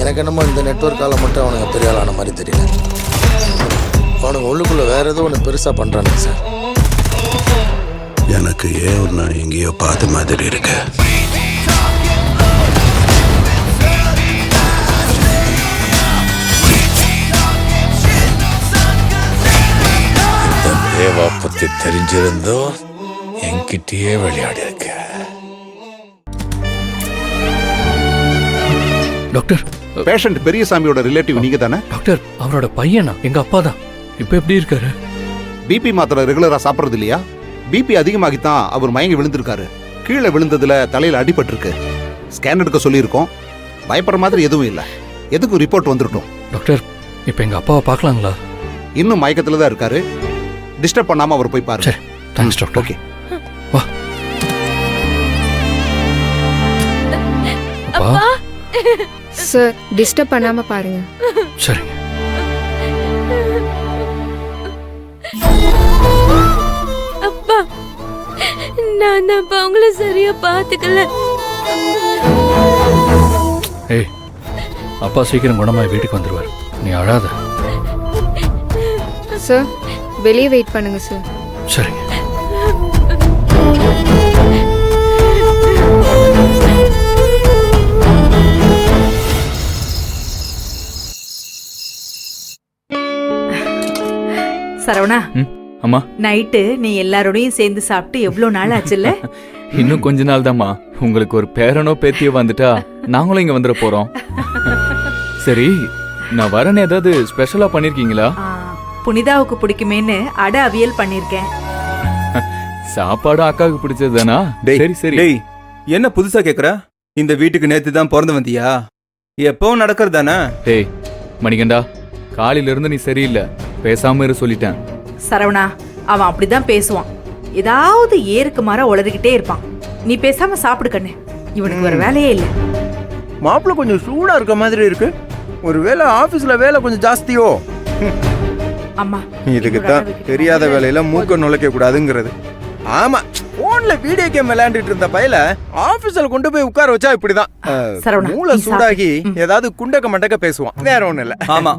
எனக்கு என்னமோ இந்த நெட்வொர்க்கால மட்டும் அவனுங்க பெரிய ஆளான மாதிரி தெரியல. அவனுங்க உள்ளுக்குள்ளே வேறு ஏதோ ஒன்று பெருசாக பண்ணுறானுங்க சார். எனக்கு ஏன் நான் எங்கேயோ பார்த்த மாதிரி இருக்கு. இந்த தேவா பற்றி தெரிஞ்சிருந்தோ என்கிட்டயே விளையாடி இருக்க. டாக்டர், பேஷண்ட் பெரியசாமியோட ரிலேட்டிவ் நீங்க தானே? டாக்டர் அவரோட பையனா? எங்க அப்பா தான். இப்போ எப்படி இருக்காரு? பிபி மாத்திரை ரெகுலரா சாப்பிட்றது இல்லையா? பிபி அதிகமாகித்தான் அவர் மயங்கி விழுந்திருக்காரு. கீழே விழுந்ததுல தலையில அடிபட்டிருக்கு. ஸ்கேன் எடுக்க சொல்லியிருக்கோம். பயப்படுற மாதிரி எதுவும் இல்லை. எதுக்கும் ரிப்போர்ட் வந்துருட்டோம். டாக்டர், இப்போ எங்க அப்பாவை பார்க்கலாங்களா? இன்னும் மயக்கத்துல தான் இருக்காரு. டிஸ்டர்ப் பண்ணாம அவர் போய் பாருங்க. சரி, தேங்க்ஸ் டாக்டர். ஓகே, வா. அப்பா. சார், டிஸ்டர்ப் பண்ணாம பாருங்க. சரிங்க. அப்பா, நான் தான் உங்களை சரியா பாத்துக்கல. ஏய், அப்பா சீக்கிரம் குணமாய் வீட்டுக்கு வந்துருவார். நீ அழாத. சார், வெளியே வெயிட் பண்ணுங்க சார். சரிங்க. சரவணா, அம்மா, நைட்டு நீ எல்லாரோடையும் சேர்ந்து சாப்பிட்டு எவ்வளவு நாள் ஆச்சுல்ல? இன்னும் கொஞ்ச நாள் தாம்மா. உங்களுக்கு ஒரு பேரனோ பேத்தியோ வந்துட்டா நாங்களும் இங்க வந்துட போறோம். சரி, நான் வரேன்னு ஏதாவது ஸ்பெஷலா பண்ணிருக்கீங்களா? புனிதாவுக்கு பிடிக்குமேன்னு அடை அவியல் பண்ணிருக்கேன். சாப்பாடு அக்காவுக்கு பிடிச்சது தானா? சரி சரி. டேய், என்ன புதுசா கேக்குற? இந்த வீட்டுக்கு நேத்து தான் பிறந்து வந்தியா? எப்பவும் நடக்கிறது தானே? டேய் மணிகண்டா, காலையில இருந்து நீ சரியில்லை. பேசாம இரு சொல்லிட்டேன். சரவணா, அவன் அப்படிதான் பேசுவான். ஏதாவது ஏருக்கு மாற உளறிக்கிட்டே இருப்பான். நீ பேசாம சாப்பிடு கண்ணு. இவனுக்கு வேற வேலையே இல்லை. மாப்பிள்ள கொஞ்சம் சூடா இருக்க மாதிரி இருக்கு. ஒருவேளை ஆபீஸ்ல வேலை கொஞ்சம் ஜாஸ்தியோ? அம்மா, இதுக்கு தான் தெரியாத வேலையில மூக்க நுழைக்க கூடாதுங்கிறது. ஆமா, போன்ல வீடியோ கேம் விளையாண்டுட்டு இருந்த பையல ஆபீஸ்ல கொண்டு போய் உட்கார வச்சா இப்படிதான் சரவணா, மூளை சூடாகி ஏதாவது குண்டக்க மண்டக்க பேசுவான். வேற ஒண்ணு இல்ல. ஆமா,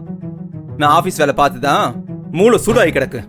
நான் ஆபீஸ் வேலை பார்த்துதான் மூளை சூடாகி கிடக்கு.